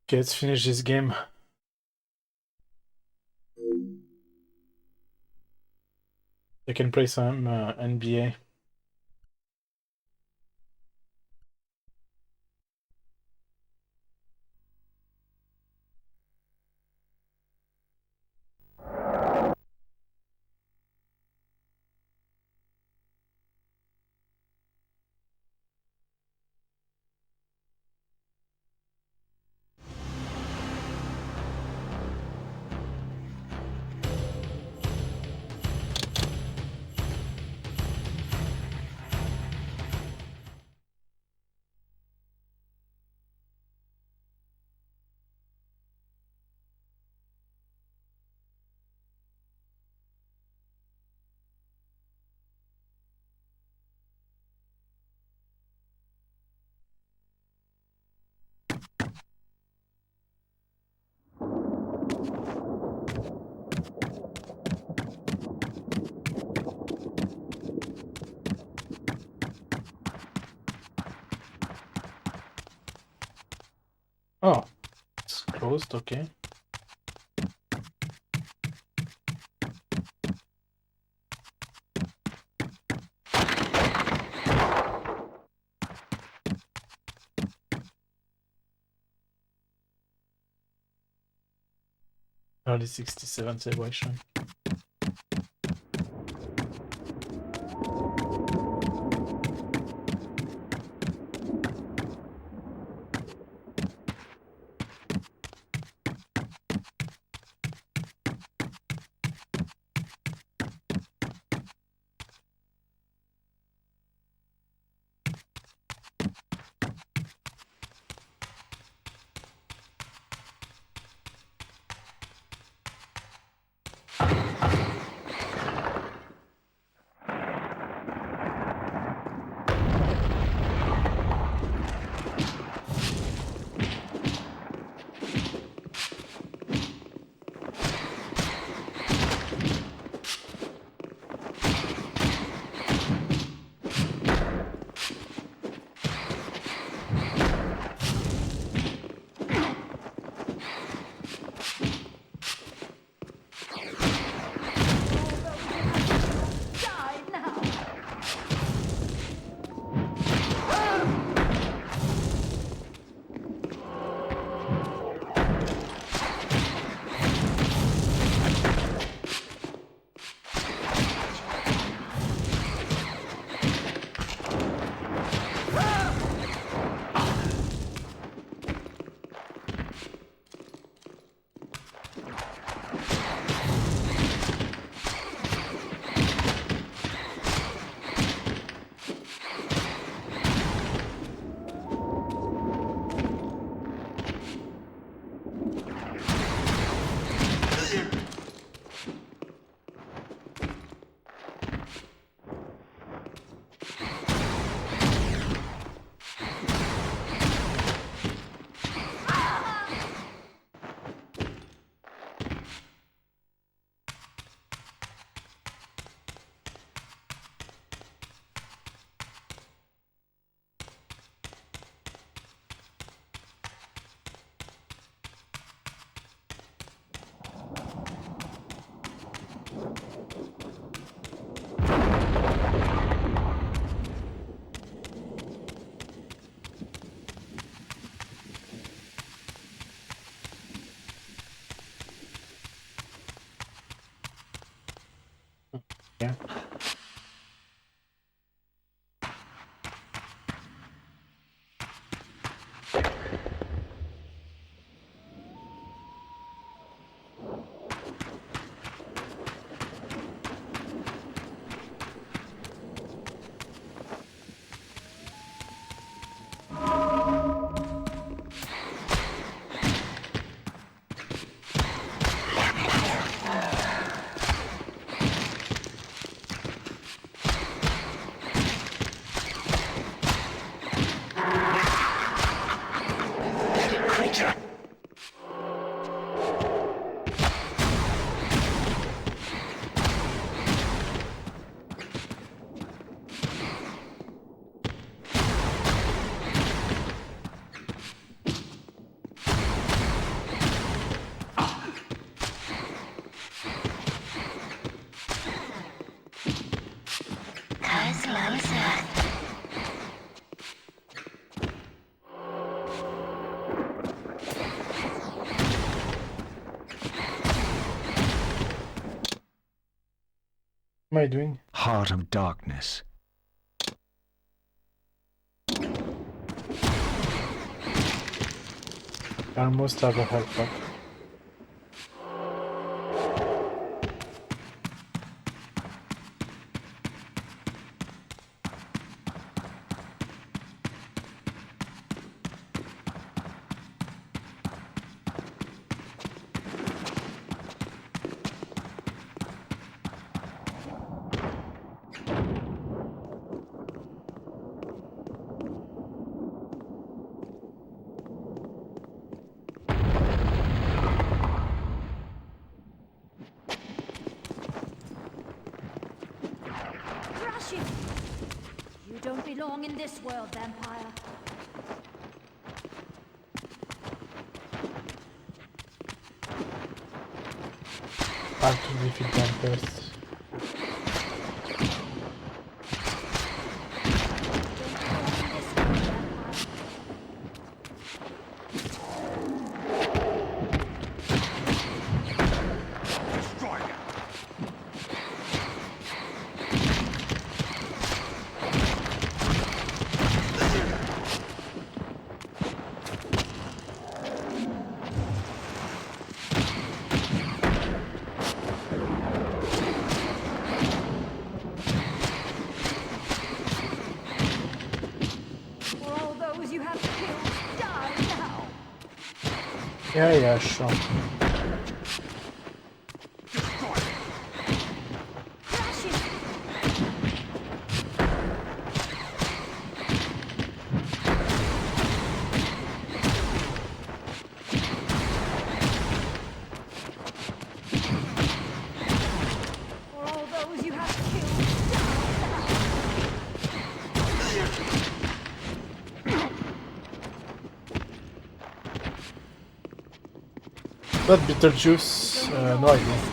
Okay, let's finish this game. I can play some NBA. Oh, it's closed, okay. Early 67 celebration. Yeah. What am I doing? Heart of darkness. I almost have a health pack. You don't belong in this world, vampire. I have to defeat them first. Yeah, sure. That Beetlejuice, no idea.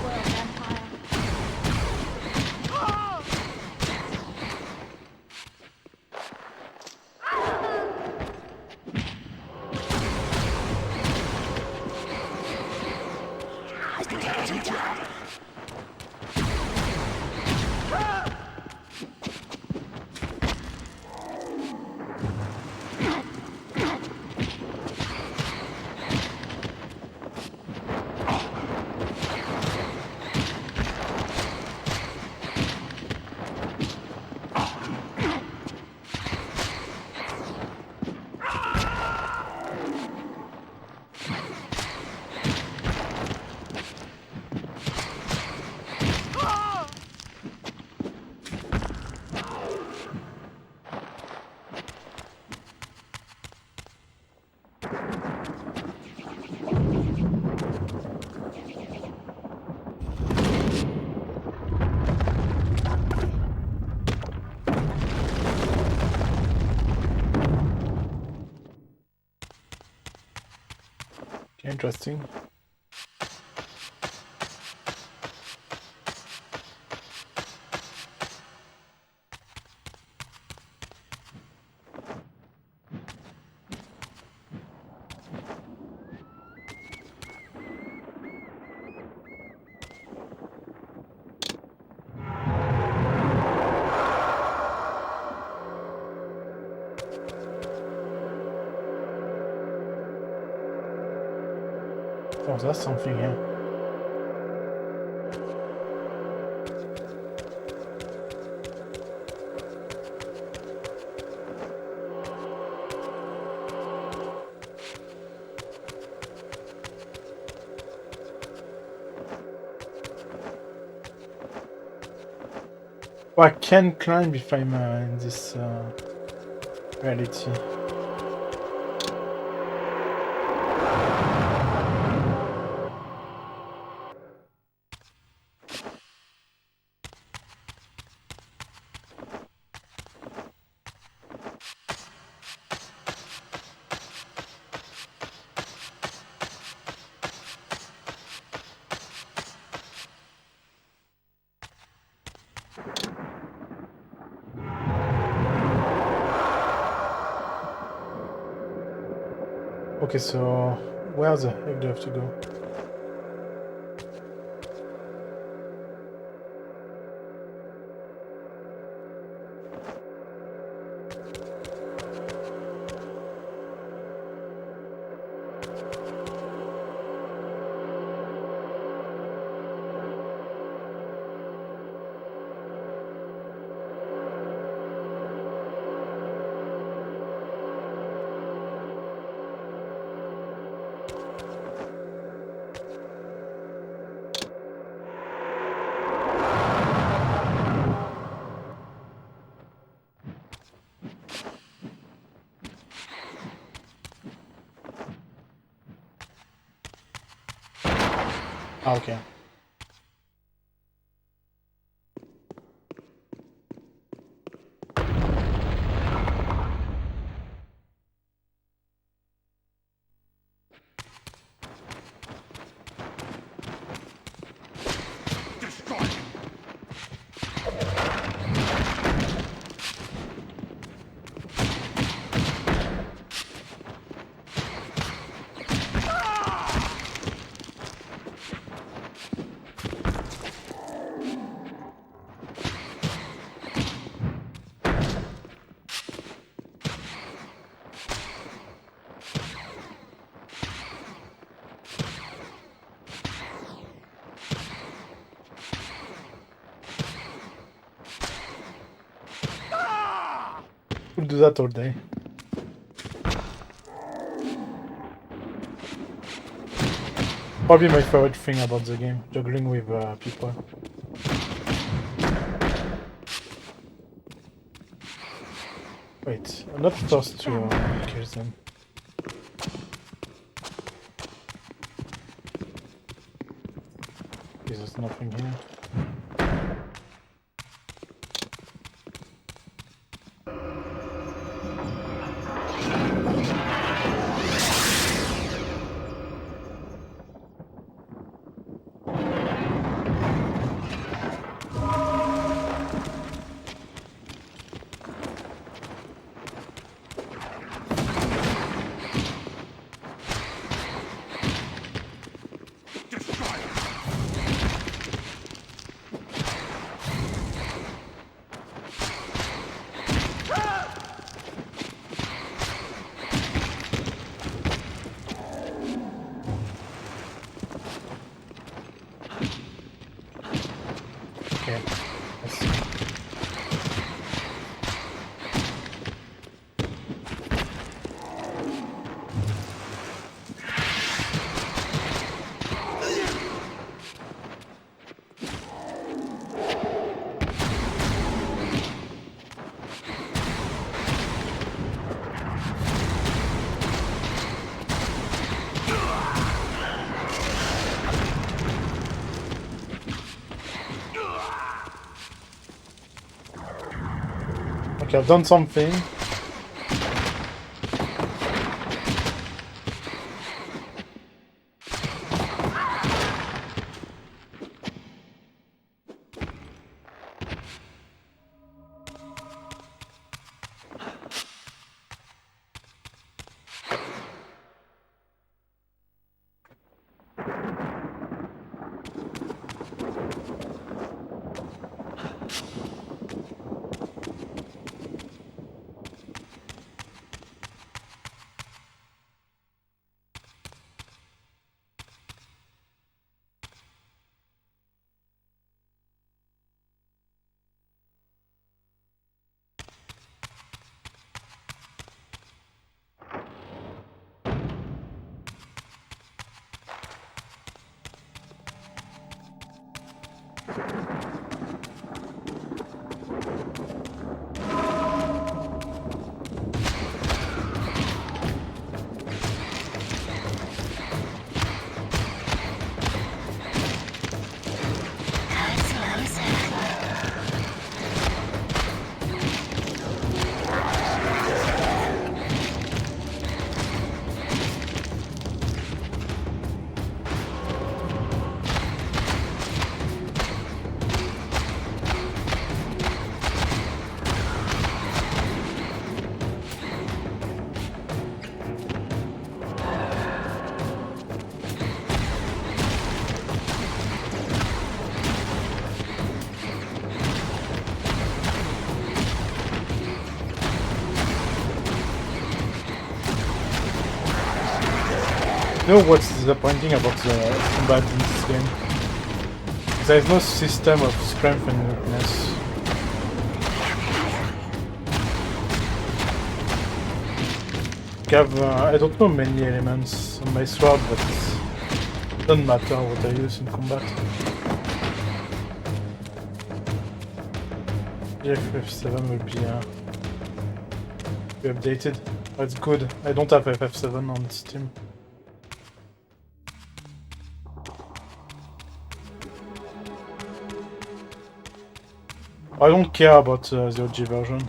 Interesting. Oh, that's something here. Oh, I can climb if I'm in this reality. Okay, so where the heck do I have to go? Ah, okay. We'll do that all day. Probably my favorite thing about the game, juggling with people. Wait, I'm not supposed to kill them. There's nothing here. Okay, let's see. Okay, I've done something. You know what's disappointing about the combat in this game? There is no system of strength and weakness. I don't know many elements on my sword, but it doesn't matter what I use in combat. FF7 will be updated. That's good. I don't have FF7 on Steam. I don't care about the OG version.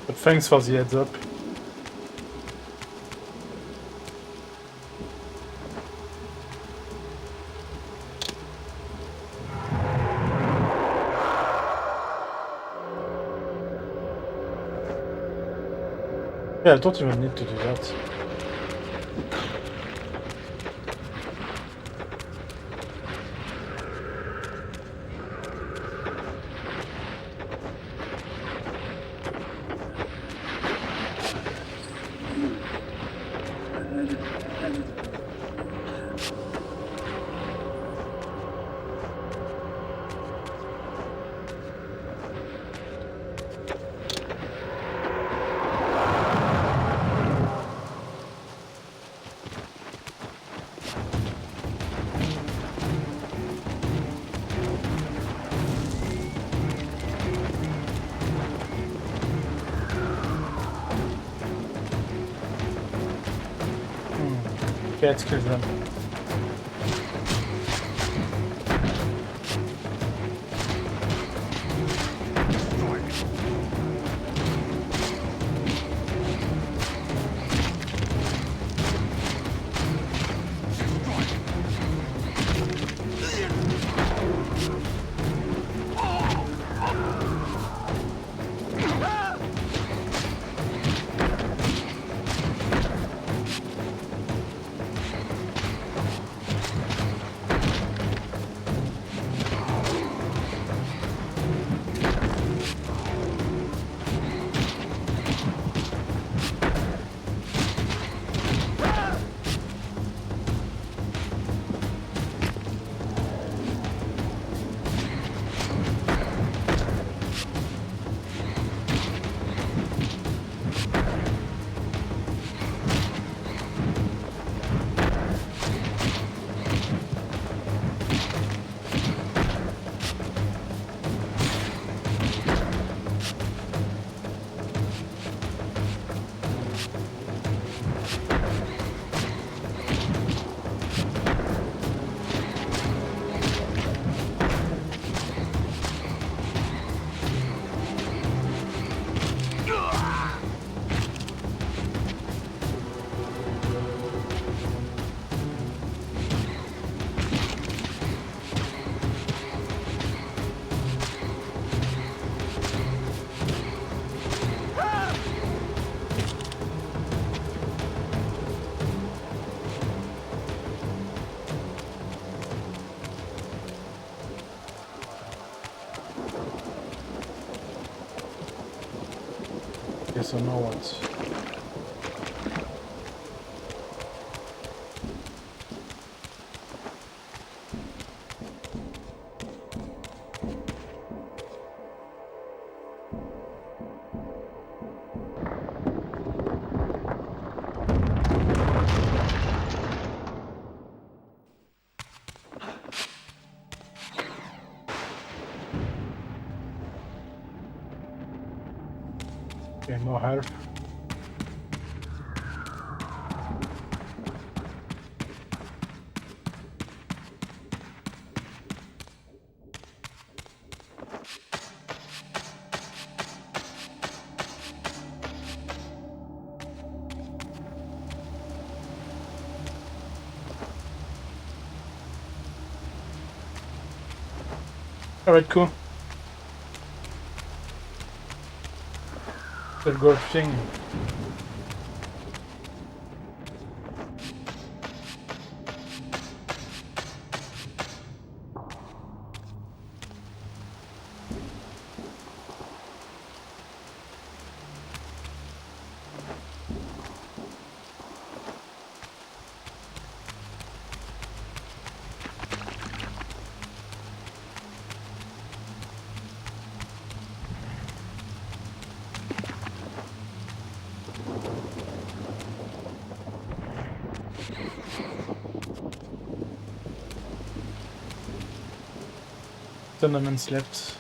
But thanks for the heads up. Yeah, I don't even need to do that. Okay, let's kill them. Okay, so now what? Okay, no health. Alright, cool. Still go thing. Tournaments left.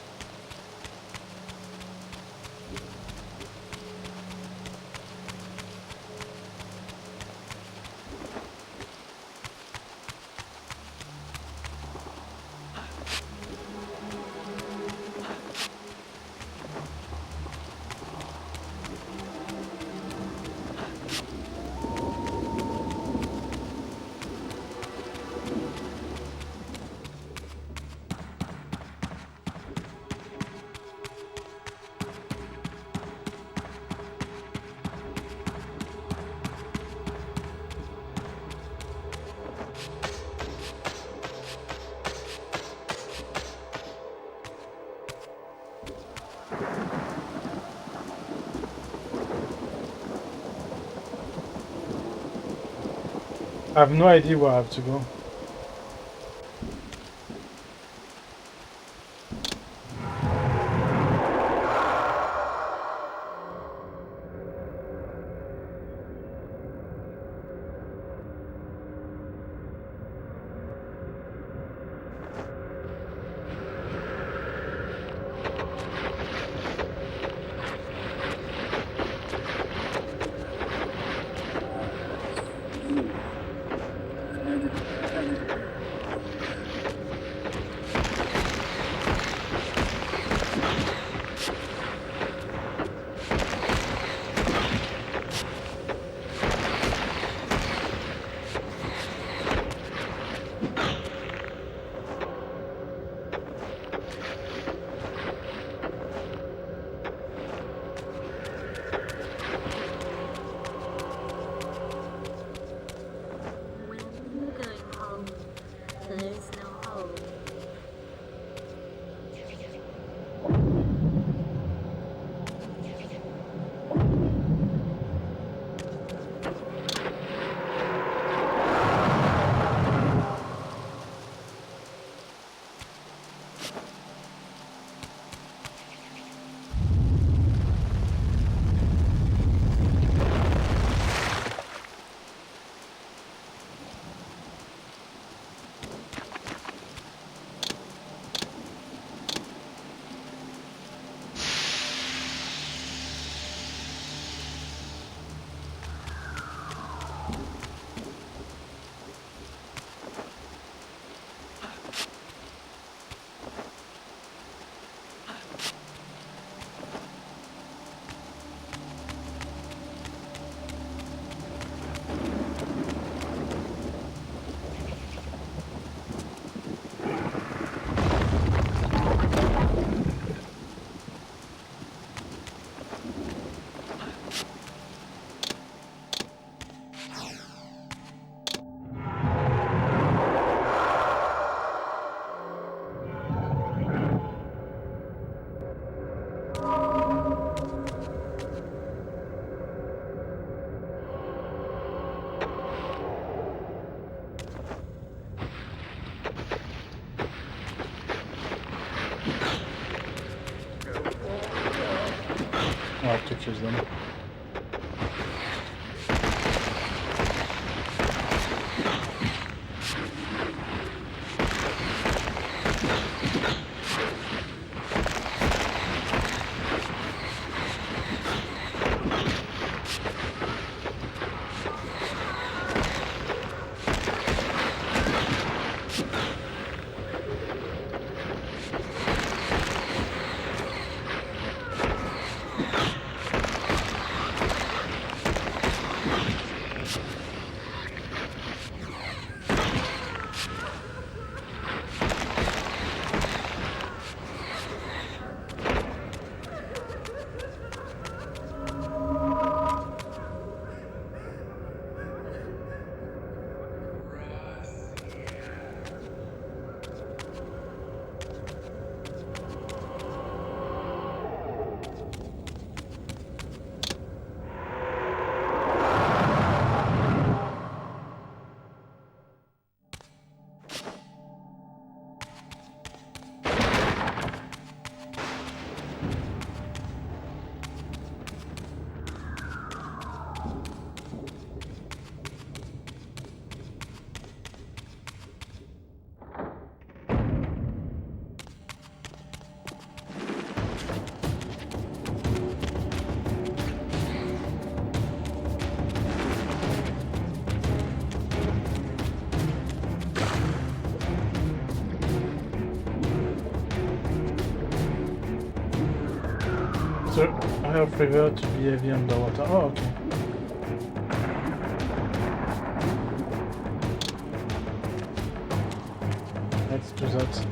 I have no idea where I have to go. I have to choose them. So I have preferred to be heavy underwater. Oh, okay. Let's do that.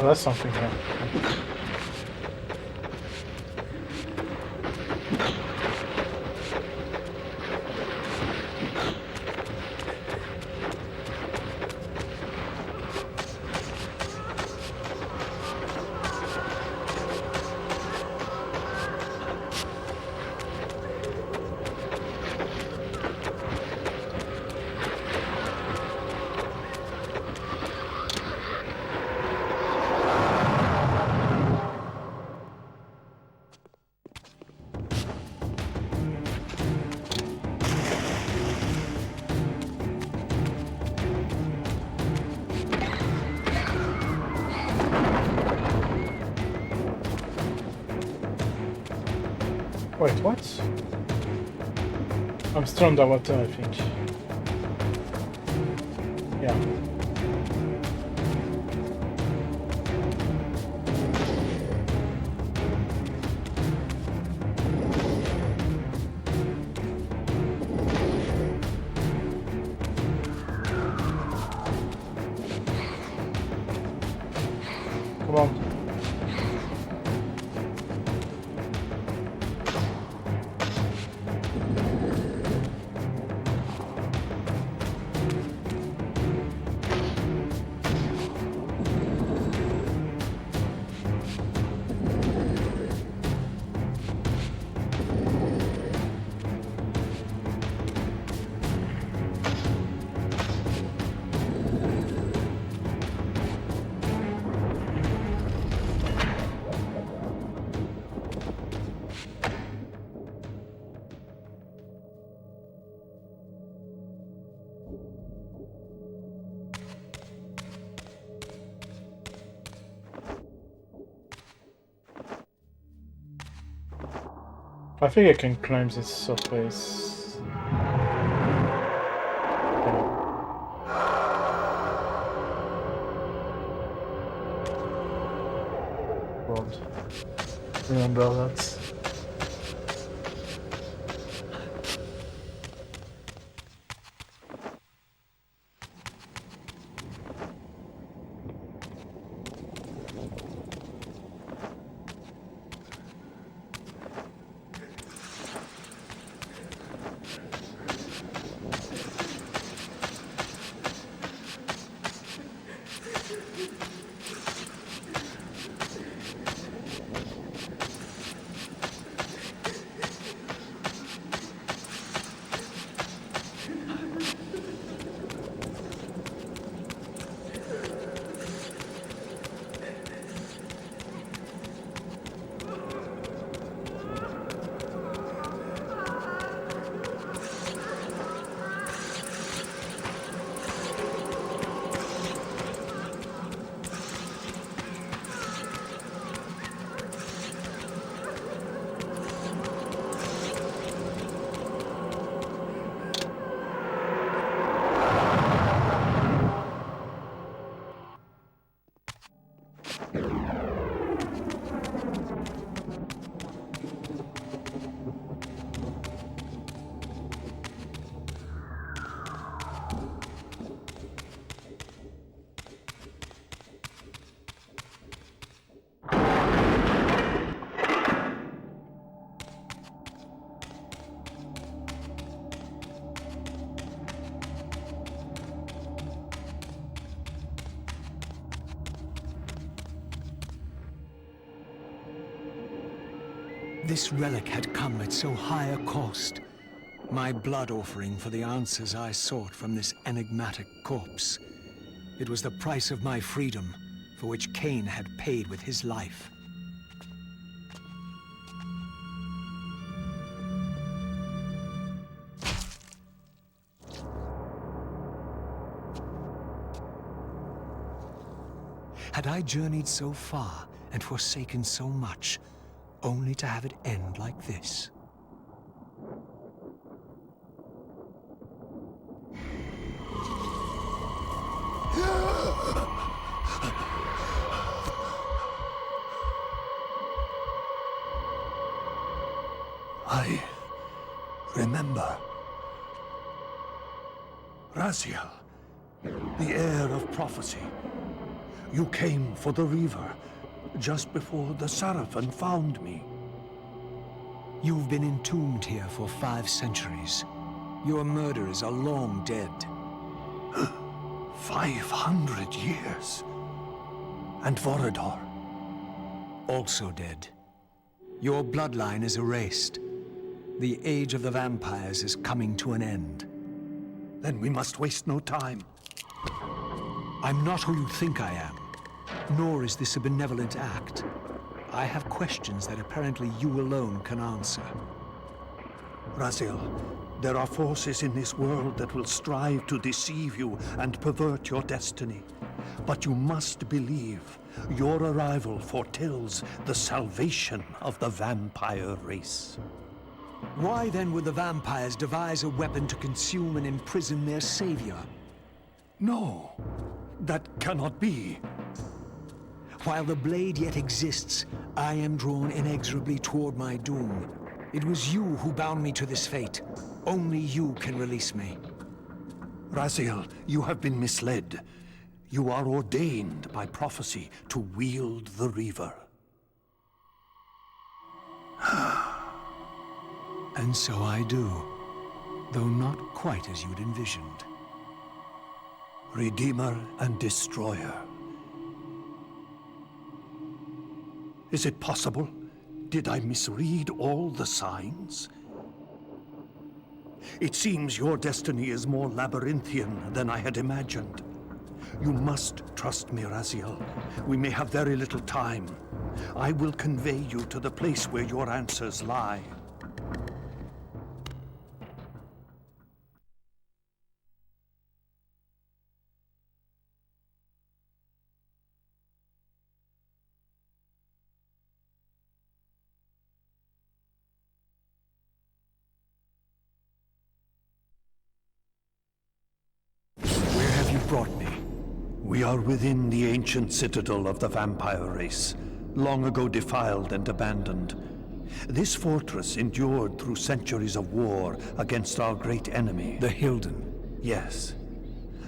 Oh, that's something here. Wait, what? I'm still underwater, I think. Yeah. Come on. I think I can climb this surface. World. Remember that. This relic had come at so high a cost. My blood offering for the answers I sought from this enigmatic corpse. It was the price of my freedom, for which Kain had paid with his life. Had I journeyed so far and forsaken so much, only to have it end like this? I remember. Raziel, the heir of prophecy. You came for the Reaver, just before the Seraphim found me. You've been entombed here for 5 centuries. Your murderers are long dead. 500 years. And Vorador? Also dead. Your bloodline is erased. The age of the vampires is coming to an end. Then we must waste no time. I'm not who you think I am, nor is this a benevolent act. I have questions that apparently you alone can answer. Raziel, there are forces in this world that will strive to deceive you and pervert your destiny. But you must believe your arrival foretells the salvation of the vampire race. Why then would the vampires devise a weapon to consume and imprison their savior? No, that cannot be. While the blade yet exists, I am drawn inexorably toward my doom. It was you who bound me to this fate. Only you can release me. Raziel, you have been misled. You are ordained by prophecy to wield the Reaver. And so I do, though not quite as you'd envisioned. Redeemer and Destroyer. Is it possible? Did I misread all the signs? It seems your destiny is more labyrinthian than I had imagined. You must trust me, Raziel. We may have very little time. I will convey you to the place where your answers lie. Where have you brought me? We are within the ancient citadel of the vampire race, long ago defiled and abandoned. This fortress endured through centuries of war against our great enemy, The Hilden. Yes.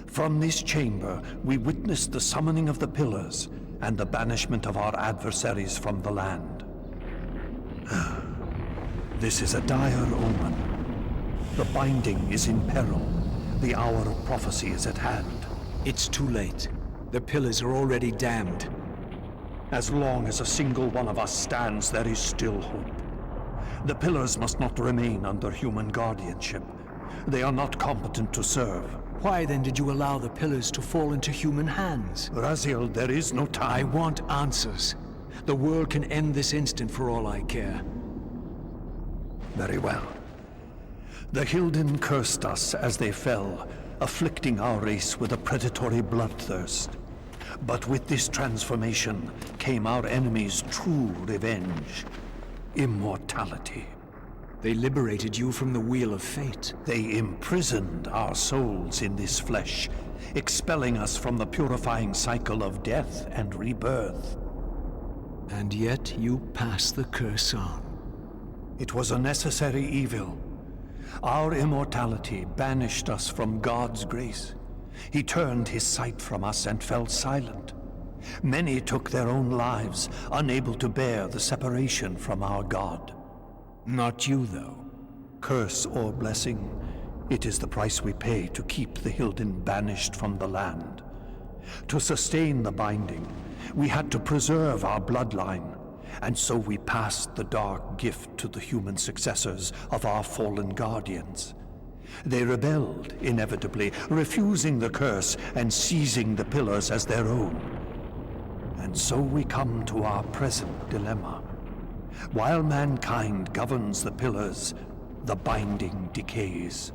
From this chamber, we witnessed the summoning of the Pillars and the banishment of our adversaries from the land. This is a dire omen. The binding is in peril. The hour of prophecy is at hand. It's too late. The pillars are already damned. As long as a single one of us stands, there is still hope. The Pillars must not remain under human guardianship. They are not competent to serve. Why then did you allow the pillars to fall into human hands? Raziel, there is no I time. want answers. The world can end this instant for all I care. Very well. The Hilden cursed us as they fell, afflicting our race with a predatory bloodthirst. But with this transformation came our enemy's true revenge. Immortality. They liberated you from the wheel of fate. They imprisoned our souls in this flesh, expelling us from the purifying cycle of death and rebirth. And yet you pass the curse on. It was a necessary evil. Our immortality banished us from God's grace. He turned his sight from us and fell silent. Many took their own lives, unable to bear the separation from our God. Not you, though. Curse or blessing, it is the price we pay to keep the Hilden banished from the land. To sustain the binding, we had to preserve our bloodline, and so we passed the dark gift to the human successors of our fallen guardians. They rebelled, inevitably, refusing the curse and seizing the pillars as their own. And so we come to our present dilemma. While mankind governs the pillars, the binding decays.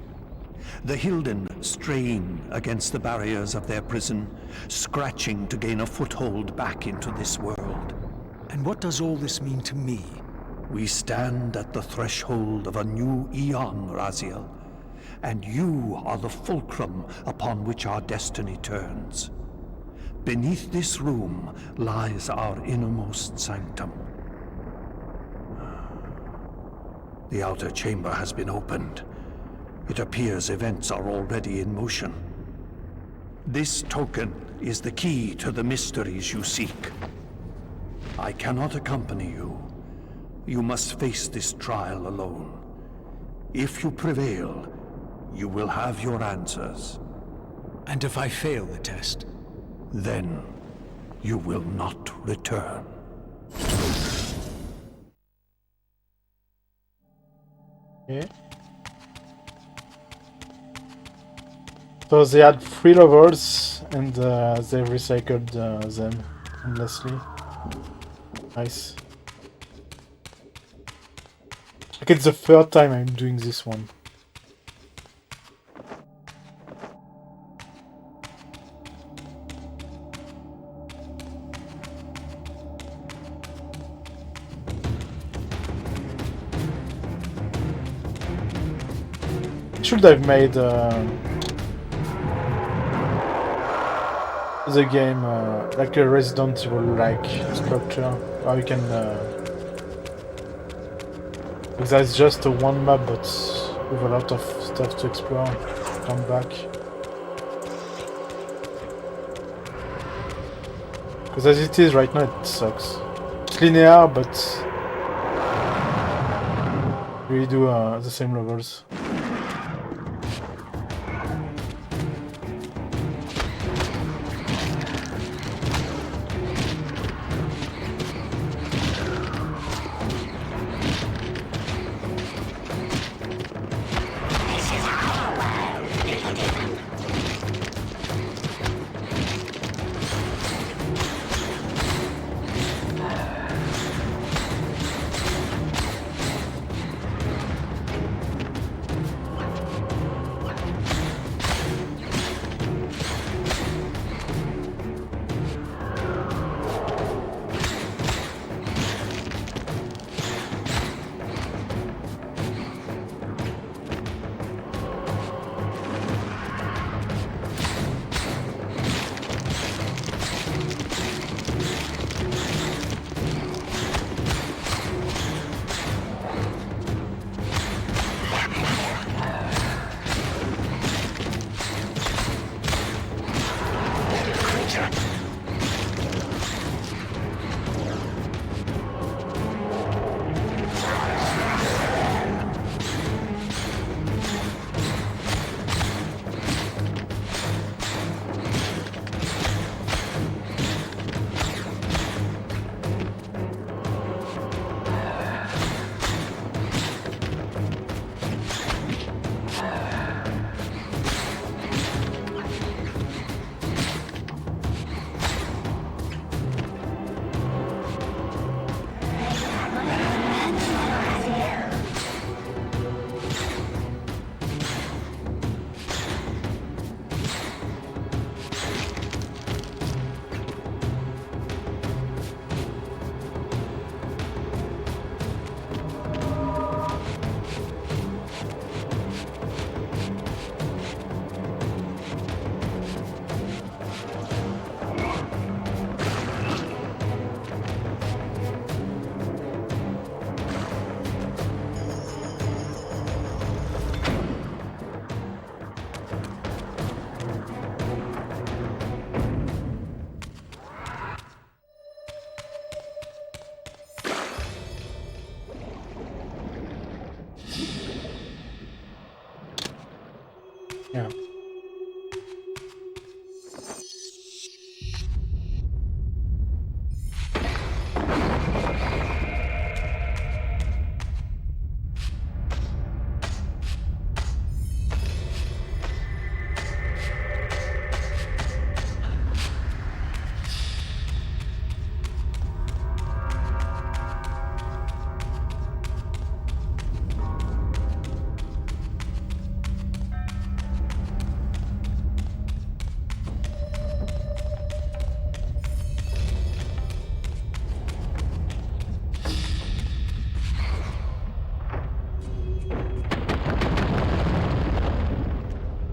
The Hilden strain against the barriers of their prison, scratching to gain a foothold back into this world. And what does all this mean to me? We stand at the threshold of a new eon, Raziel, and you are the fulcrum upon which our destiny turns. Beneath this room lies our innermost sanctum. The outer chamber has been opened. It appears events are already in motion. This token is the key to the mysteries you seek. I cannot accompany you. You must face this trial alone. If you prevail, you will have your answers. And if I fail the test? Then you will not return. Okay. So they had 3 levels and they recycled them endlessly. Nice. Like it's the 3rd time I'm doing this one. Should have made the game like a Resident Evil-like structure, how you can because that's just a one map but with a lot of stuff to explore, come back. Because as it is right now it sucks. It's linear but we do the same levels. Yeah.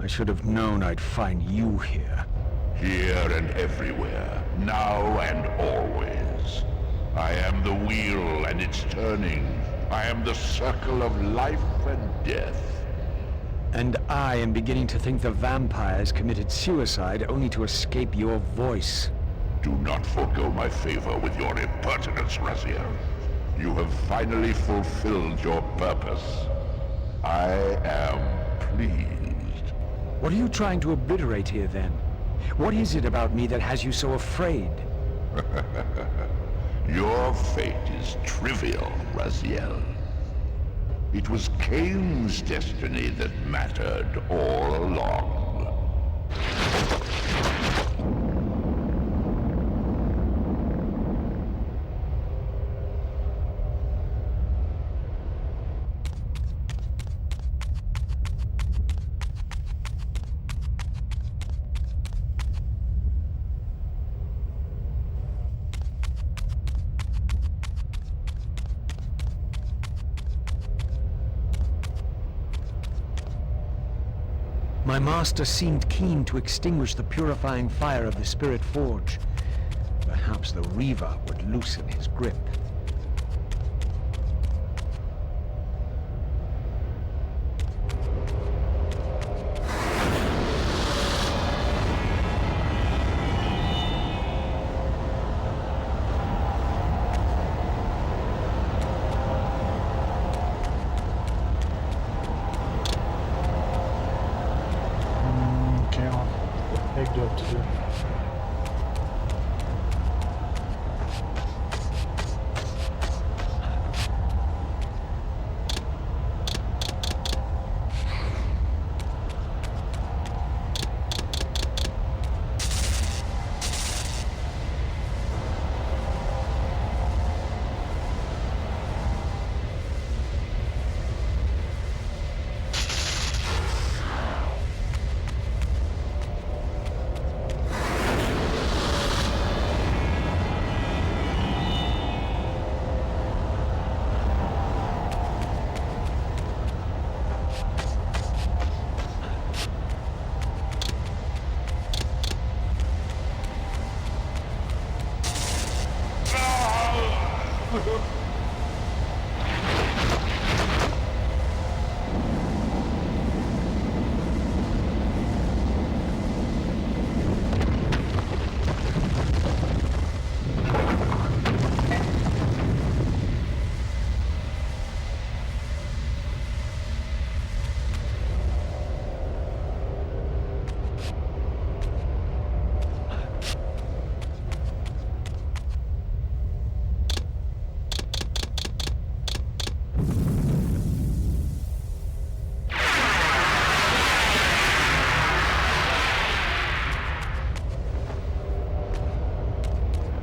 I should have known I'd find you here. Here and everywhere, now and always. I am the wheel and its turning. I am the circle of life and death. And I am beginning to think the vampires committed suicide only to escape your voice. Do not forego my favor with your impertinence, Raziel. You have finally fulfilled your purpose. I am pleased. What are you trying to obliterate here, then? What is it about me that has you so afraid? Your fate is trivial, Raziel. It was Kain's destiny that mattered all along. My master seemed keen to extinguish the purifying fire of the Spirit Forge. Perhaps the Reaver would loosen his grip. Okay, what the heck do I have to do?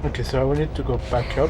Okay, so I will need to go back up.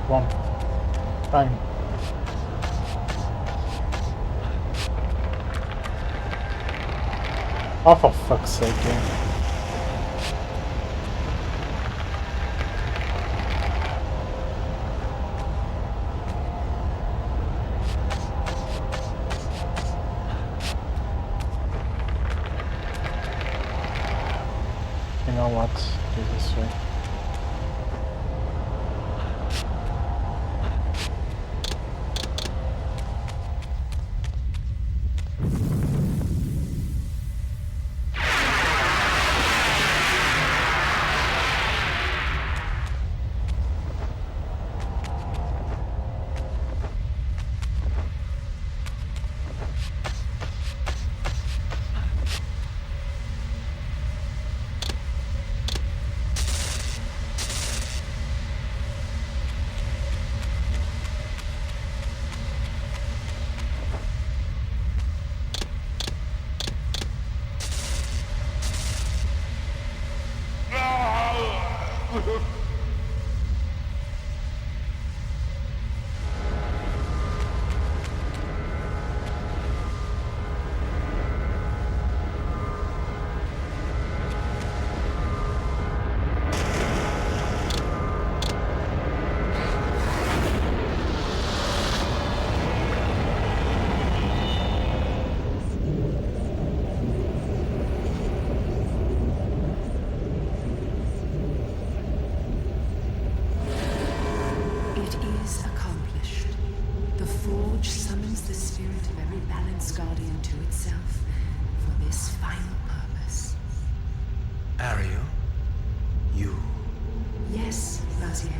One. Time. Oh, for fuck's sake, game. You know what? Do this way. It is accomplished. The Forge summons the spirit of every Balance Guardian to itself for this final purpose. Ariel? You? Yes, Raziel.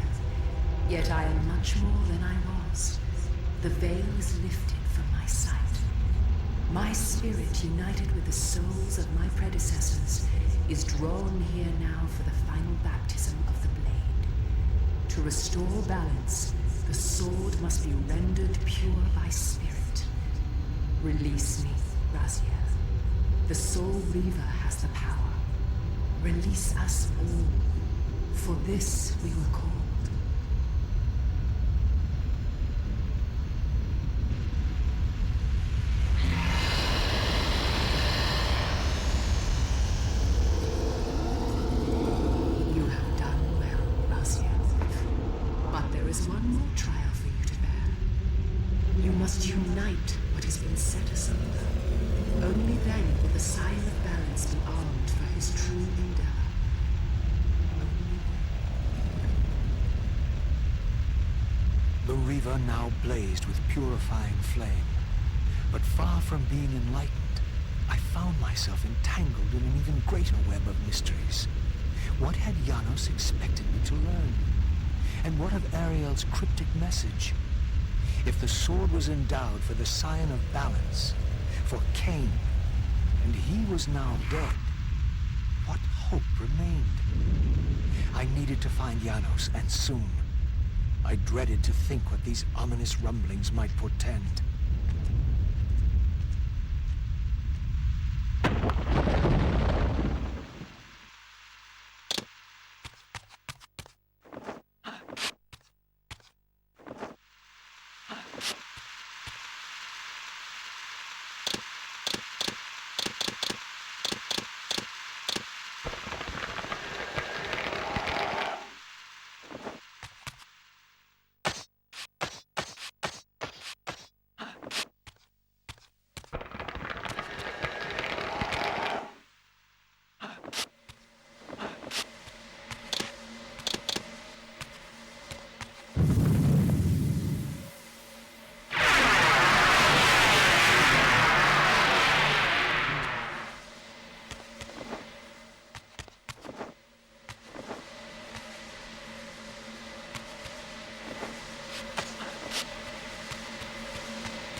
Yet I am much more than I was. The veil is lifted from my sight. My spirit, united with the souls of my predecessors, is drawn here now for the final baptism of the blade. To restore balance, the sword must be rendered pure by spirit. Release me, Raziel. The Soul Reaver has the power. Release us all. For this we were called. You have done well, Raziel. But there is one more trial for you to bear. You must unite what has been set asunder. Only then will the Scion of Balance be armed for his true endeavor. The Reaver now blazed with purifying flame. But far from being enlightened, I found myself entangled in an even greater web of mysteries. What had Janos expected me to learn? And what of Ariel's cryptic message? If the sword was endowed for the Scion of Balance, for Kain, and he was now dead, what hope remained? I needed to find Janos, and soon. I dreaded to think what these ominous rumblings might portend.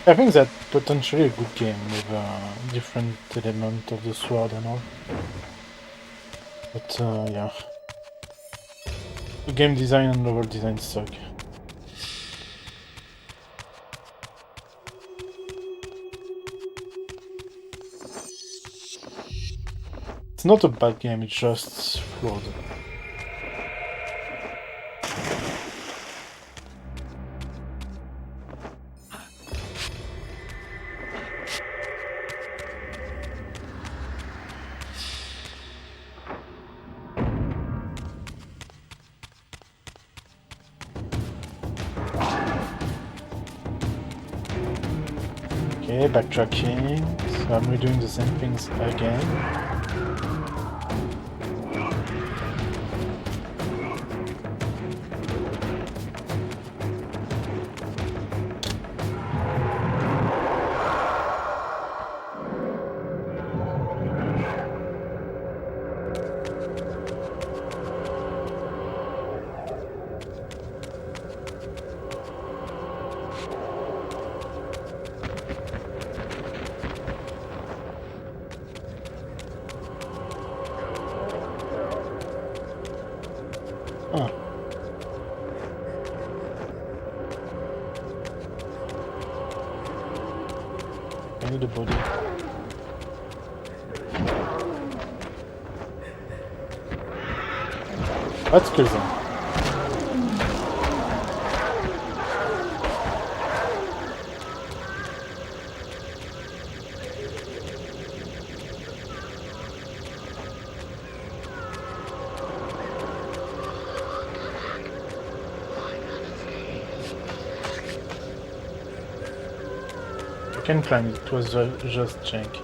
I think that potentially a good game with a different element of the sword and all. But yeah. The game design and level design suck. It's not a bad game, it's just flawed. Okay, backtracking. So I'm redoing the same things again. I need a body. Let's kill them. I can climb it, was just jank.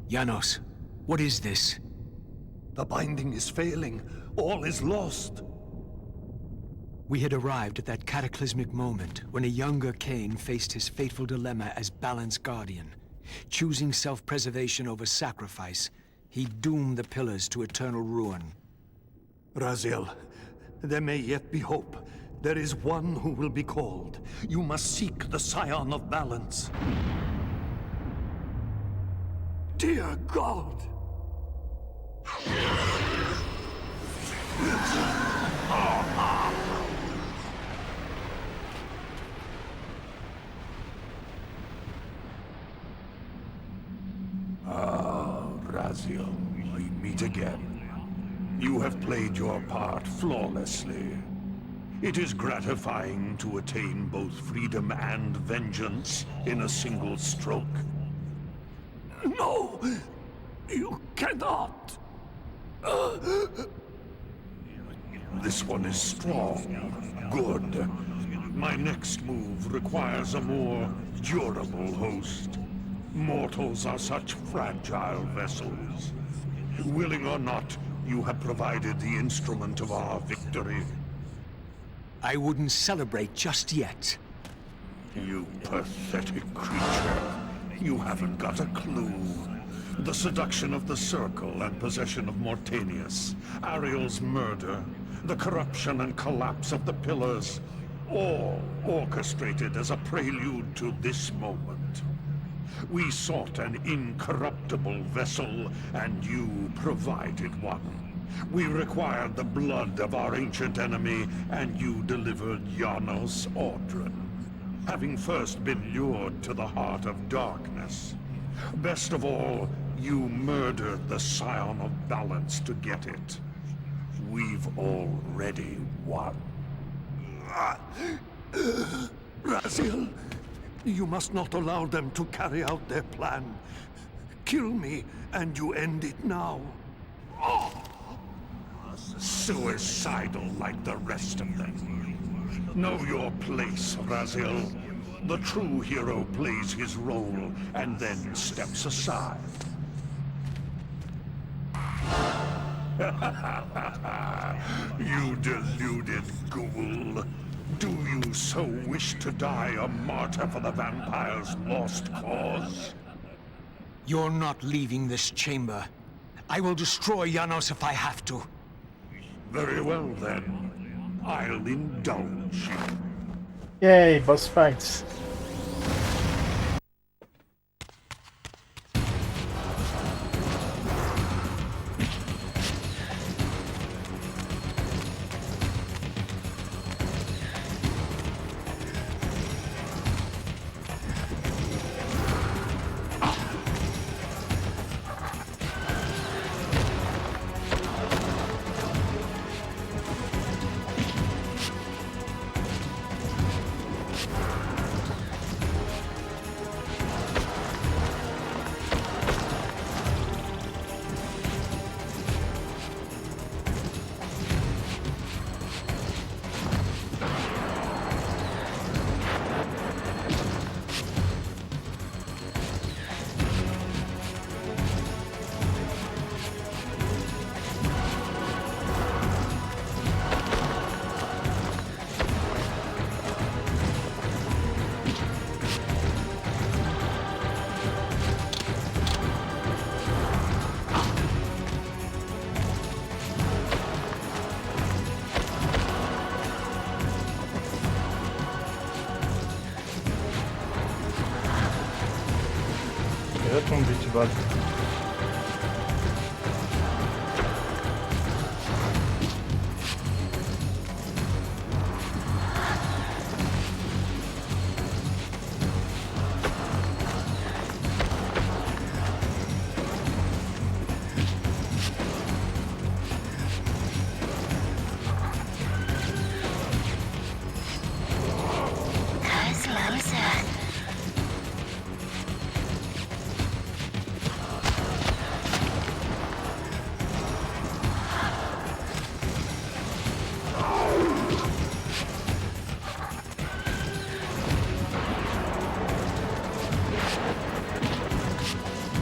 Janos, what is this? The binding is failing. All is lost. We had arrived at that cataclysmic moment when a younger Kain faced his fateful dilemma as Balance Guardian. Choosing self-preservation over sacrifice, he doomed the pillars to eternal ruin. Raziel, there may yet be hope. There is one who will be called. You must seek the Scion of Balance. Dear God! Raziel, we meet again. You have played your part flawlessly. It is gratifying to attain both freedom and vengeance in a single stroke. No! You cannot! This one is strong. Good. My next move requires a more durable host. Mortals are such fragile vessels. Willing or not, you have provided the instrument of our victory. I wouldn't celebrate just yet. You pathetic creature. You haven't got a clue. The seduction of the Circle and possession of Mortanius, Ariel's murder, the corruption and collapse of the Pillars, all orchestrated as a prelude to this moment. We sought an incorruptible vessel, and you provided one. We required the blood of our ancient enemy, and you delivered Janos Audron, having first been lured to the heart of darkness. Best of all, you murdered the Scion of Balance to get it. We've already won. Raziel, you must not allow them to carry out their plan. Kill me, and you end it now. Suicidal like the rest of them. Know your place, Raziel. The true hero plays his role and then steps aside. You deluded ghoul. Do you so wish to die a martyr for the vampire's lost cause? You're not leaving this chamber. I will destroy Janos if I have to. Very well then. I'll indulge you. Yay, boss fights. that won't be too bad.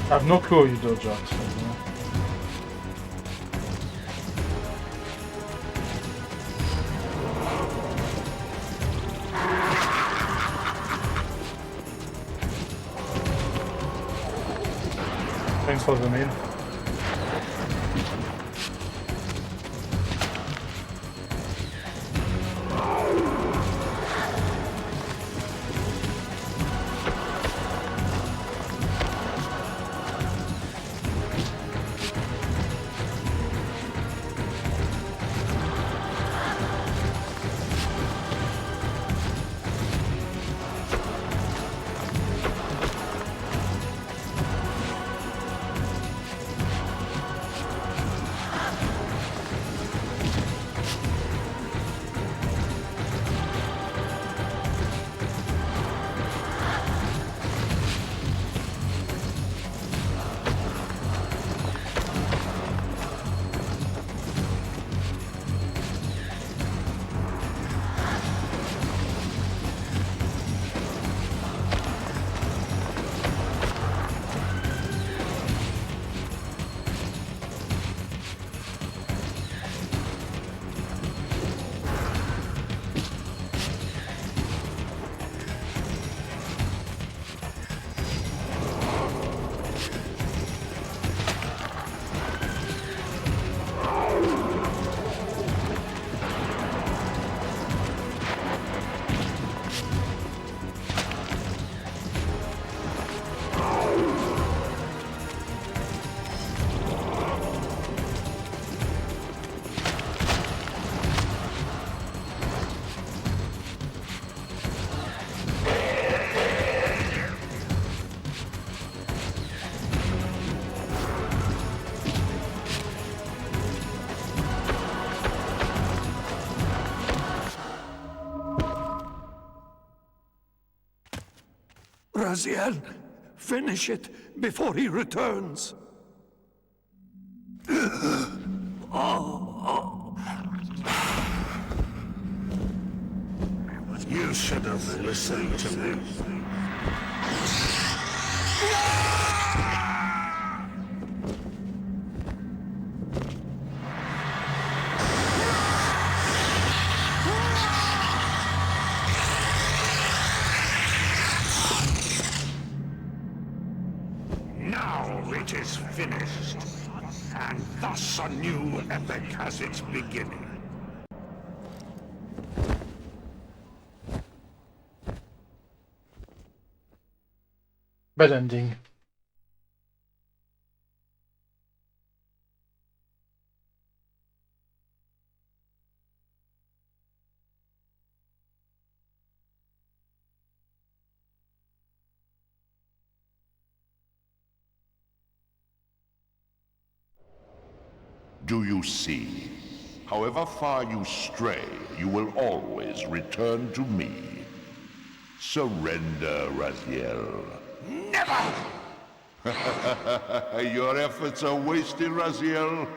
I have no clue you dodge out. So, thanks for the mail. Raziel, finish it before he returns. You should have listened to me. Now it is finished, and thus a new epic has its beginning. Bad ending. Do you see? However far you stray, you will always return to me. Surrender, Raziel. Never! Your efforts are wasted, Raziel.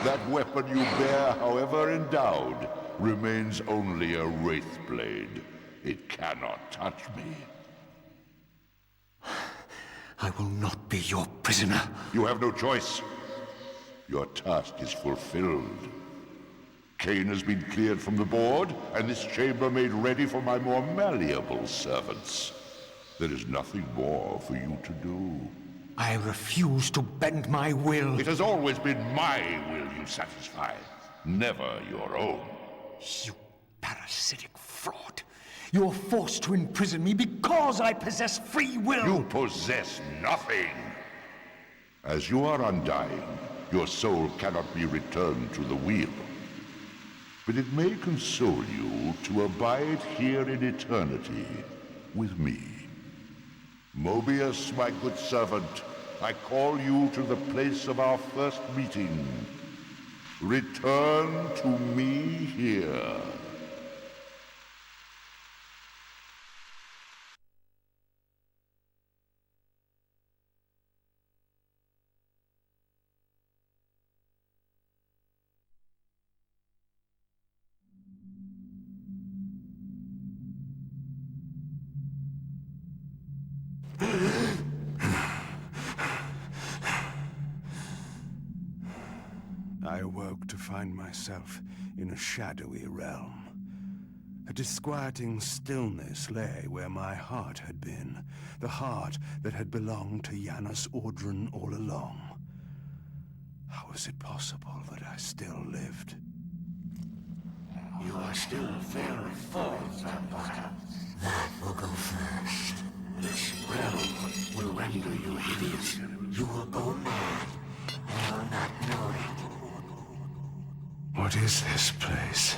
That weapon you bear, however endowed, remains only a wraith blade. It cannot touch me. I will not be your prisoner. You have no choice. Your task is fulfilled. Kain has been cleared from the board, and this chamber made ready for my more malleable servants. There is nothing more for you to do. I refuse to bend my will. It has always been my will you satisfy, never your own. You parasitic fraud. You're forced to imprison me because I possess free will! You possess nothing! As you are undying, your soul cannot be returned to the wheel. But it may console you to abide here in eternity with me. Mobius, my good servant, I call you to the place of our first meeting. Return to me here. I awoke to find myself in a shadowy realm. A disquieting stillness lay where my heart had been, the heart that had belonged to Janus Audrun all along. How was it possible that I still lived? You are still very false, Vampire. That will go first. This realm will render you hideous. You will go mad, and will not know it. What is this place?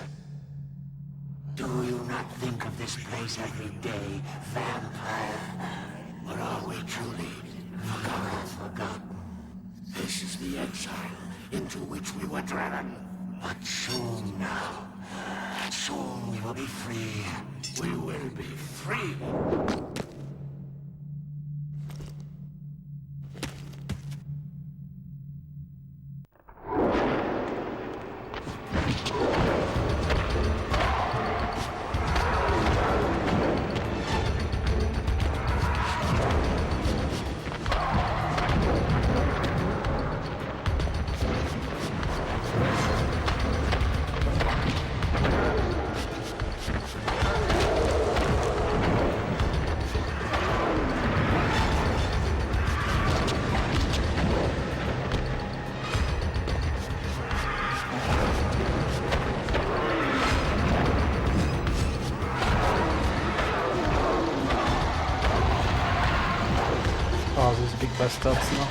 Do you not think of this place every day, Vampire? Or are we truly forgotten? This is the exile into which we were driven. But soon now, soon we will be free. We will be free. Oh, these big bastards now.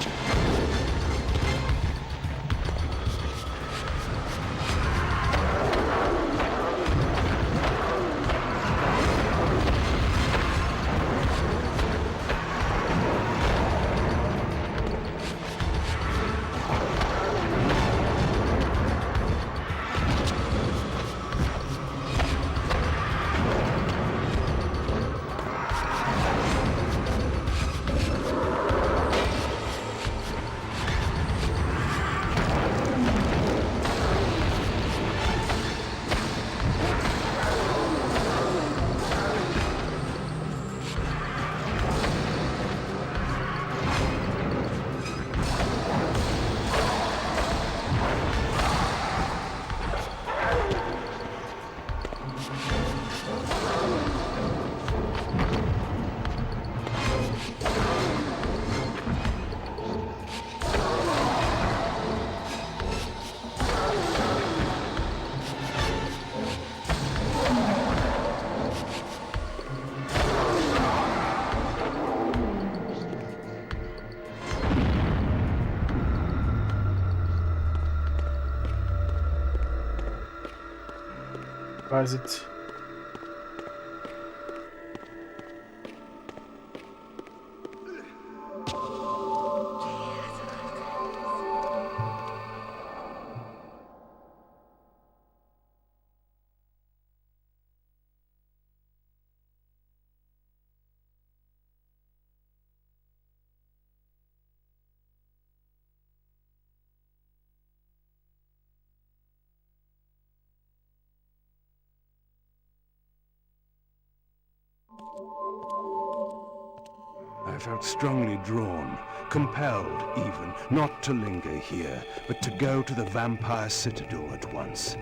Where is it? I felt strongly drawn, compelled even, not to linger here, but to go to the vampire citadel at once.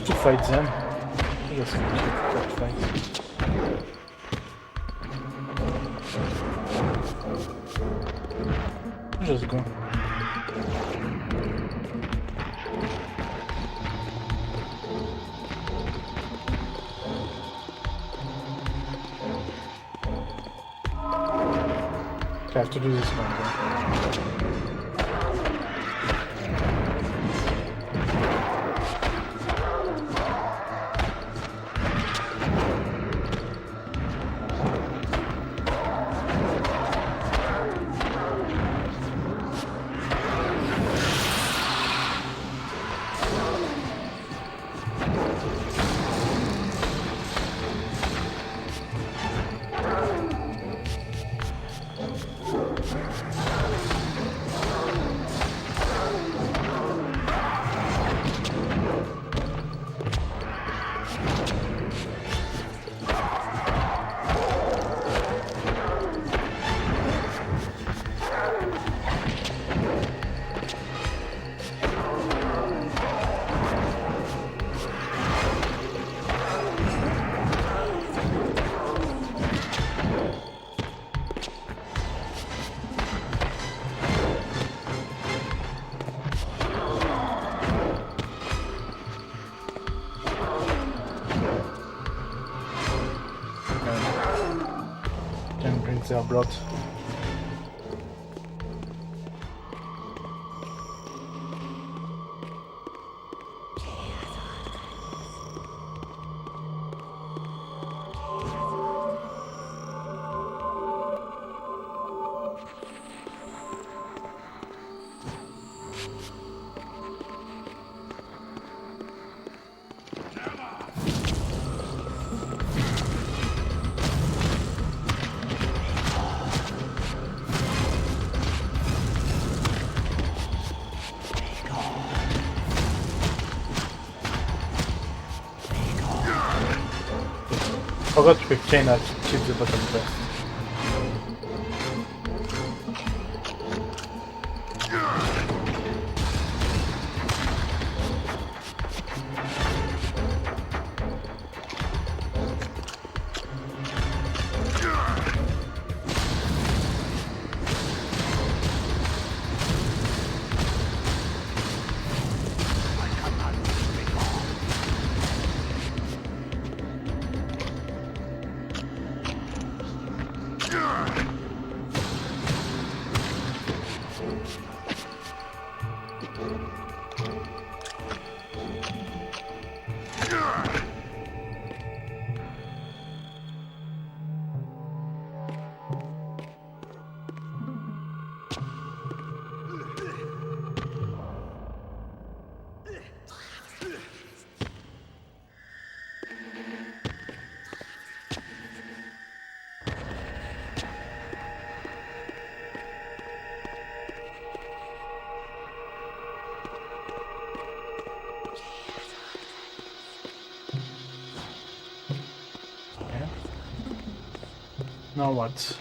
to fight them. I guess we should fight. Just go. I have to do this one, though. Can drink their blood. Forgot to pick Kain out to keep the button pressed. Now what?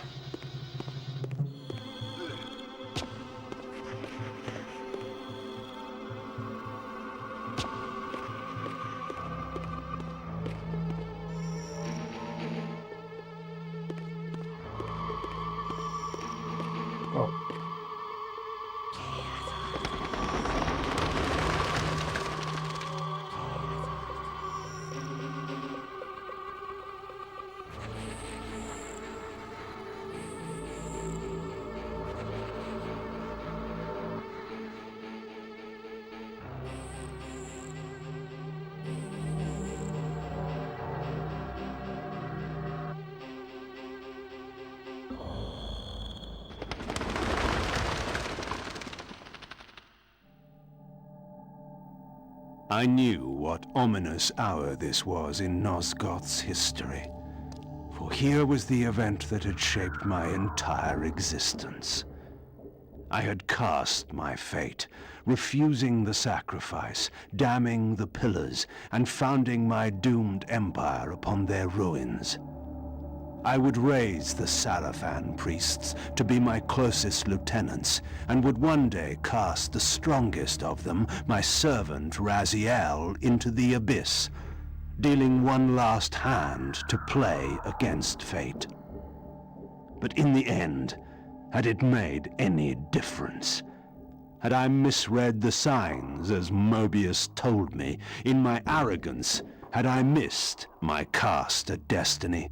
Oh. I knew what ominous hour this was in Nosgoth's history, for here was the event that had shaped my entire existence. I had cast my fate, refusing the sacrifice, damning the pillars, and founding my doomed empire upon their ruins. I would raise the Sarafan priests to be my closest lieutenants, and would one day cast the strongest of them, my servant Raziel, into the abyss, dealing one last hand to play against fate. But in the end, had it made any difference? Had I misread the signs, as Mobius told me? In my arrogance, had I missed my cast at destiny?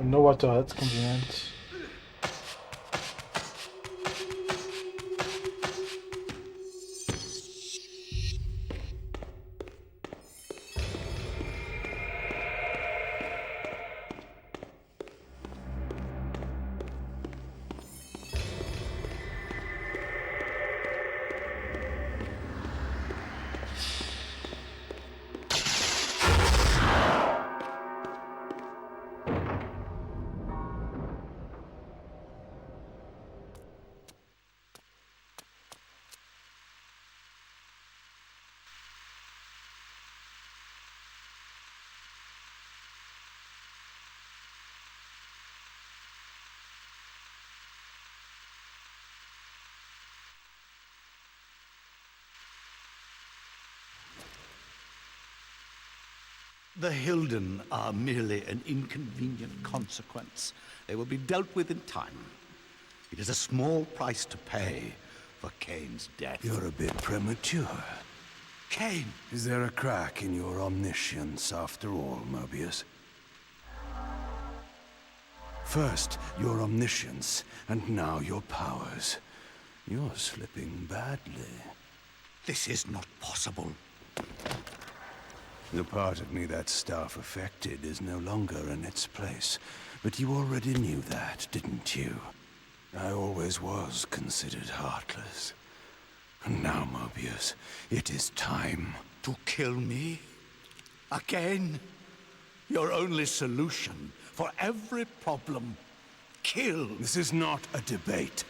No water, that's convenient. The Hilden are merely an inconvenient consequence. They will be dealt with in time. It is a small price to pay for Kain's death. You're a bit premature. Kain! Is there a crack in your omniscience after all, Mobius? First, your omniscience, and now your powers. You're slipping badly. This is not possible. The part of me that staff affected is no longer in its place. But you already knew that, didn't you? I always was considered heartless. And now, Mobius, it is time. To kill me? Again? Your only solution for every problem. Kill. This is not a debate.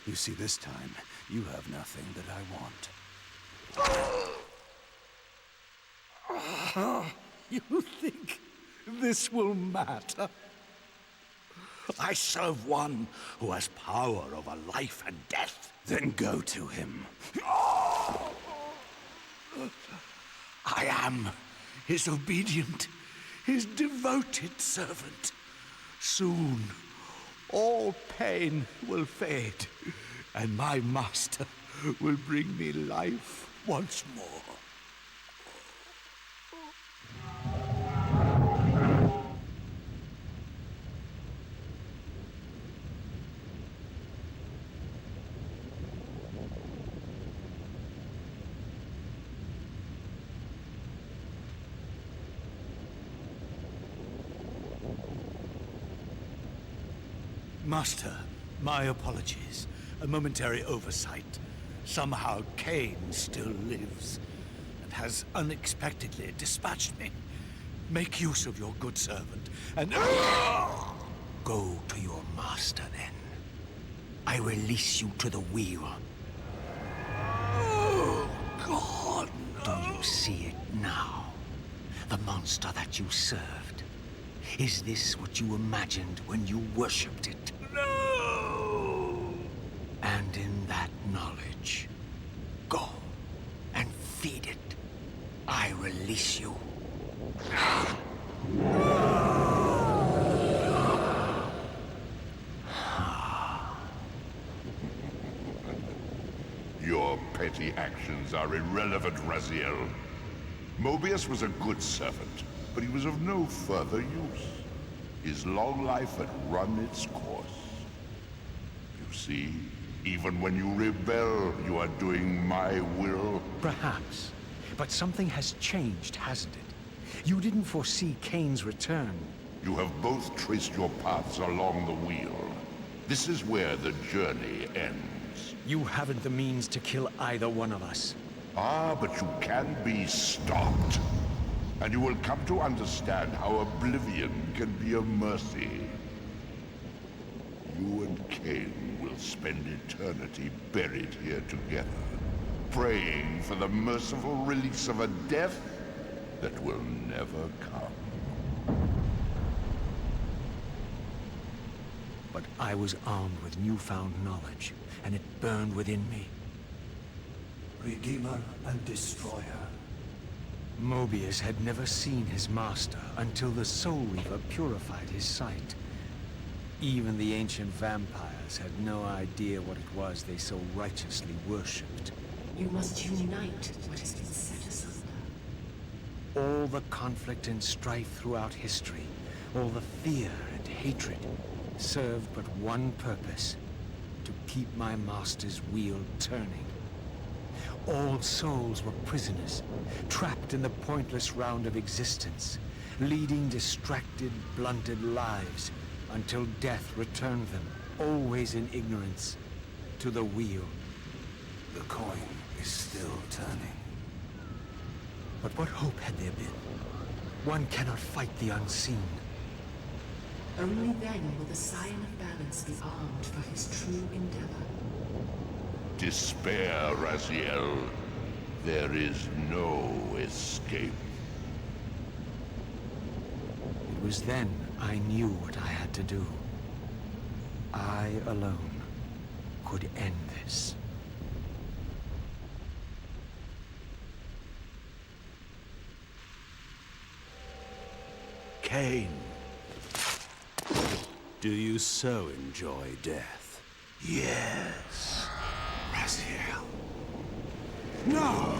You see, this time, you have nothing that I want. You think this will matter? I serve one who has power over life and death. Then go to him. I am his obedient, his devoted servant. Soon, all pain will fade, and my master will bring me life once more. Master, my apologies. A momentary oversight. Somehow Kain still lives, and has unexpectedly dispatched me. Make use of your good servant, and... Go to your master, then. I release you to the wheel. Oh, God, no. Do you see it now? The monster that you served? Is this what you imagined when you worshipped it? No! And in that knowledge, go and feed it. I release you. Your petty actions are irrelevant, Raziel. Mobius was a good servant, but he was of no further use. His long life had run its course. You see, even when you rebel, you are doing my will. Perhaps. But something has changed, hasn't it? You didn't foresee Kain's return. You have both traced your paths along the wheel. This is where the journey ends. You haven't the means to kill either one of us. Ah, but you can be stopped. And you will come to understand how oblivion can be a mercy. You and Kain will spend eternity buried here together, praying for the merciful release of a death that will never come. But I was armed with newfound knowledge, and it burned within me. Redeemer and Destroyer. Mobius had never seen his master until the Soul Reaver purified his sight. Even the ancient vampires had no idea what it was they so righteously worshipped. You must unite what has been set asunder. All the conflict and strife throughout history, all the fear and hatred, served but one purpose: to keep my master's wheel turning. All souls were prisoners, trapped in the pointless round of existence, leading distracted, blunted lives until death returned them, always in ignorance, to the wheel. The coin is still turning. But what hope had there been? One cannot fight the unseen. Only then will the Scion of Balance be armed for his true endeavor. Despair, Raziel. There is no escape. It was then I knew what I had to do. I alone could end this. Kain, do you so enjoy death? Yes. Raziel. No!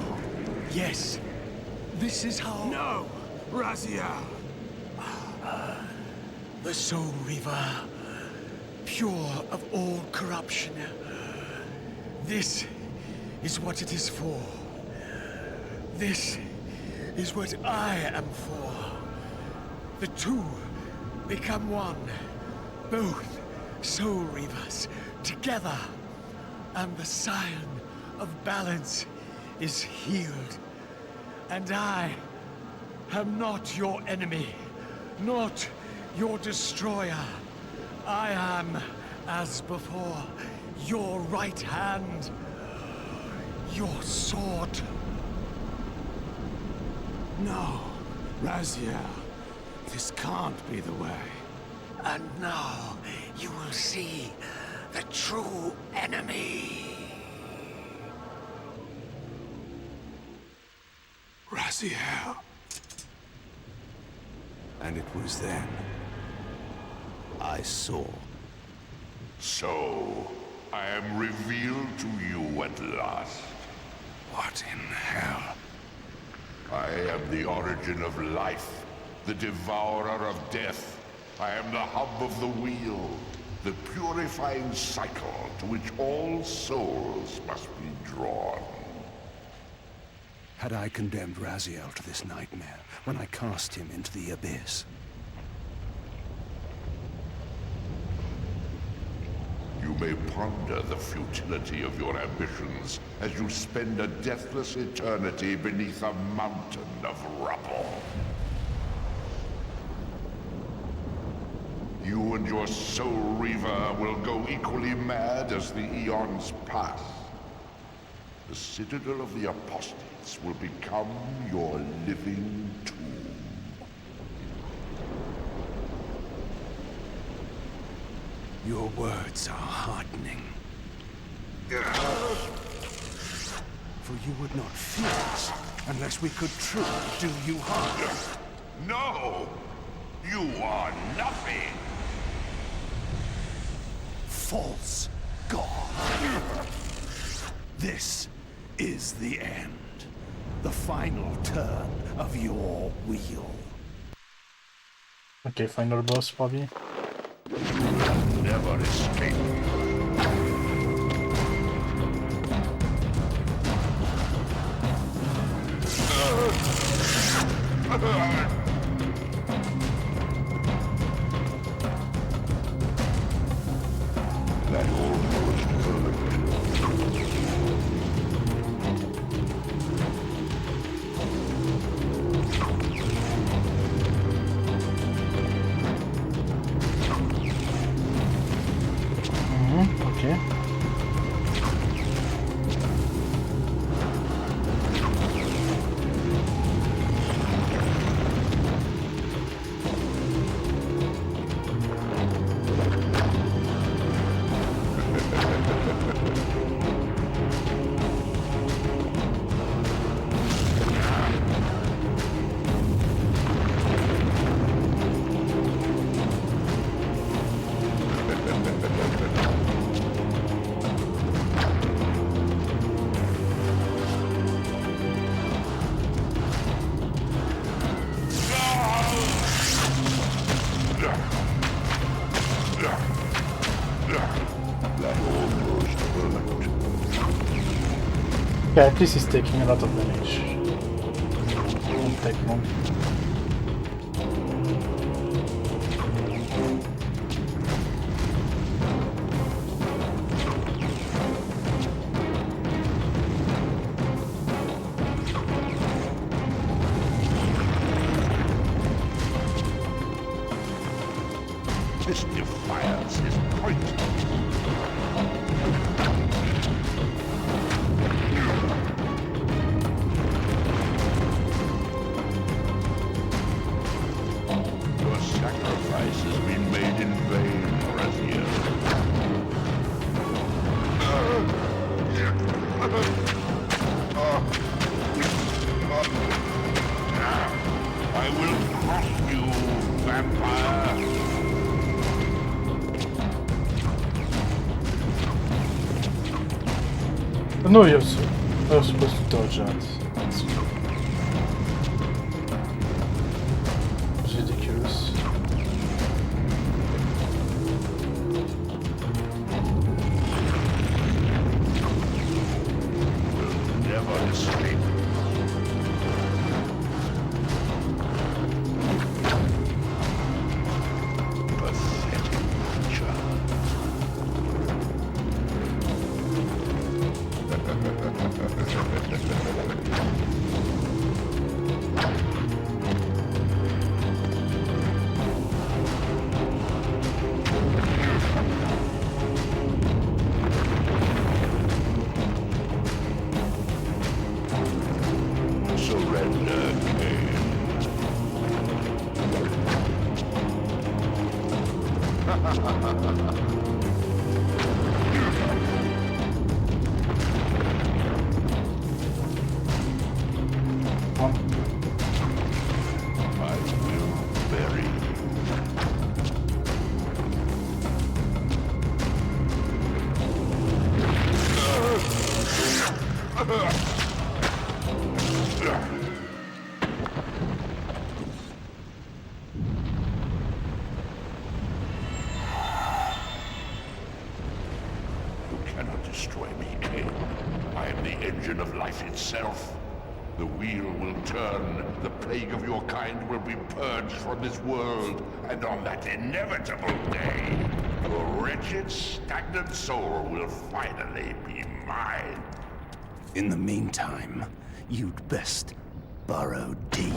Yes. This is how... No! Raziel! The Soul Reaver, pure of all corruption. This is what it is for. This is what I am for. The two become one. Both Soul Reavers together. And the Scion of Balance is healed. And I am not your enemy, not your destroyer. I am, as before, your right hand, your sword. No, Raziel. This can't be the way. And now you will see the true enemy. Raziel. And it was then I saw. So, I am revealed to you at last. What in hell? I am the origin of life, the devourer of death. I am the hub of the wheel, the purifying cycle to which all souls must be drawn. Had I condemned Raziel to this nightmare when I cast him into the abyss? You may ponder the futility of your ambitions as you spend a deathless eternity beneath a mountain of rubble. You and your Soul Reaver will go equally mad as the eons pass. The Citadel of the Apostates will become your living tomb. Your words are heartening. For you would not fear us unless we could truly do you harm. No! You are nothing! False god. This is the end. The final turn of your wheel. Okay, final boss probably. Never escape. That almost hurt. Okay. Yeah, at least he's taking a lot of damage. Won't take long. This defiance is pointless. Your sacrifice has been made in vain, Raziel. I will crush you, vampire! No, you're supposed to dodge that. That's ridiculous. Never escape. Pathetic creature. Surrender, Kain. I will bury you. You cannot destroy me, Kain. I am the engine of life itself. The wheel will turn, the plague of your kind will be purged from this world, and on that inevitable day, your wretched, stagnant soul will finally be mine. In the meantime, you'd best burrow deep.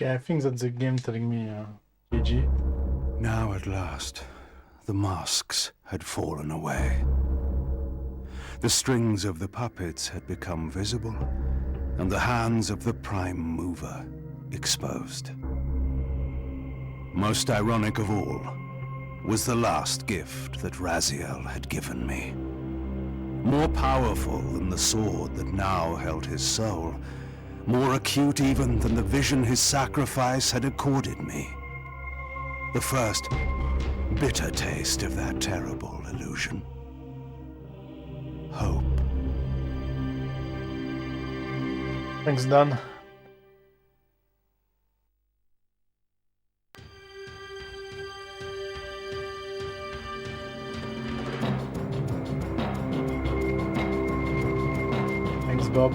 Okay, I think that's the game telling me, GG. Now at last, the masks had fallen away. The strings of the puppets had become visible, and the hands of the Prime Mover exposed. Most ironic of all was the last gift that Raziel had given me. More powerful than the sword that now held his soul, more acute even than the vision his sacrifice had accorded me. The first bitter taste of that terrible illusion. Hope. Thanks, Dan. Thanks, Bob.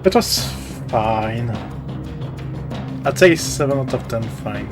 It was fine. I'd say 7 out of 10 fine.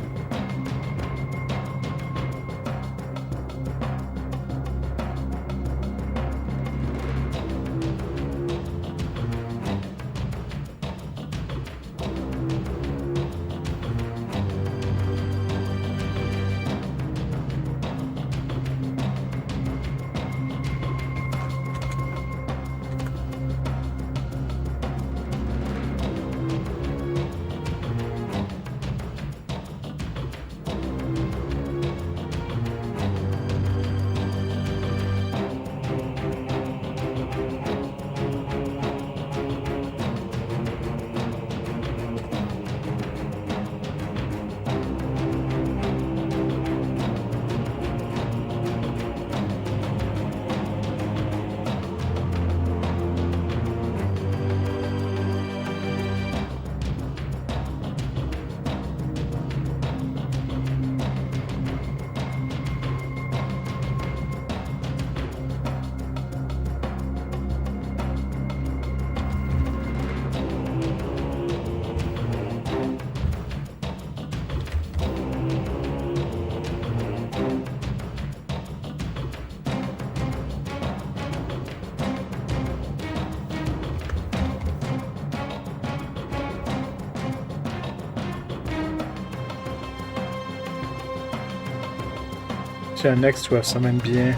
Next we have some NBA.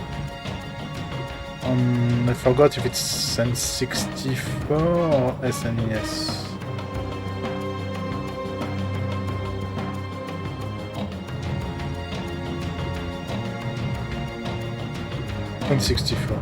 I forgot if it's N64 or SNES. N64.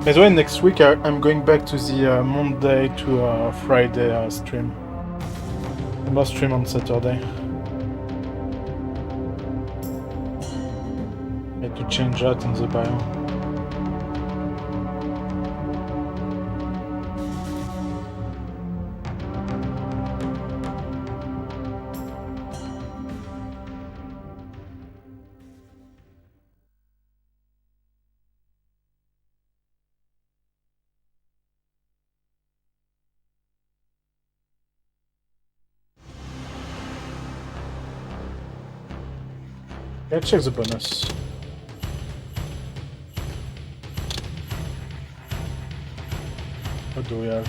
By the way, next week I'm going back to the Monday to Friday stream. I must stream on Saturday. I had to change that in the bio. Yeah, check the bonus. What do we have?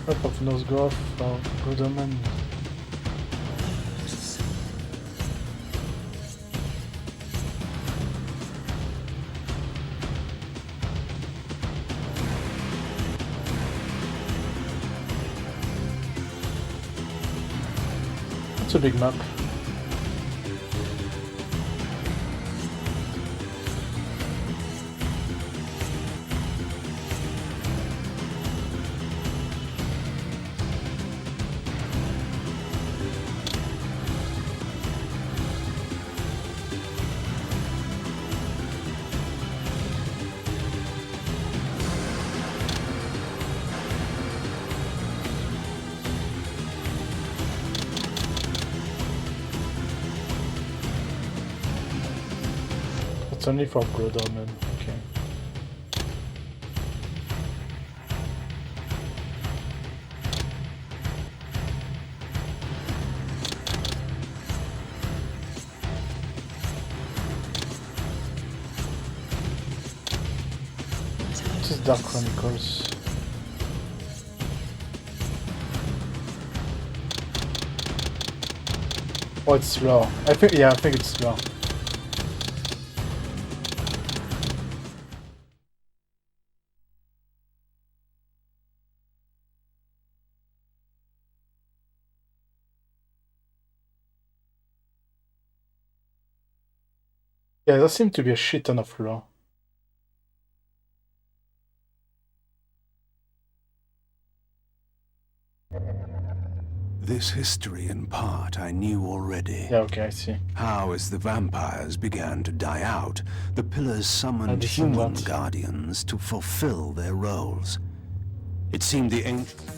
Up of Nosgrove or Goodman. It's a big map. It's only for blood omen, okay. This is Dark Chronicles. Oh, it's slow. I think it's slow. Yeah, there seems to be a shit ton of flow. This history, in part, I knew already. Yeah, okay, I see. How, as the vampires began to die out, the pillars summoned Understand human that. guardians to fulfill their roles. It seemed the ancient...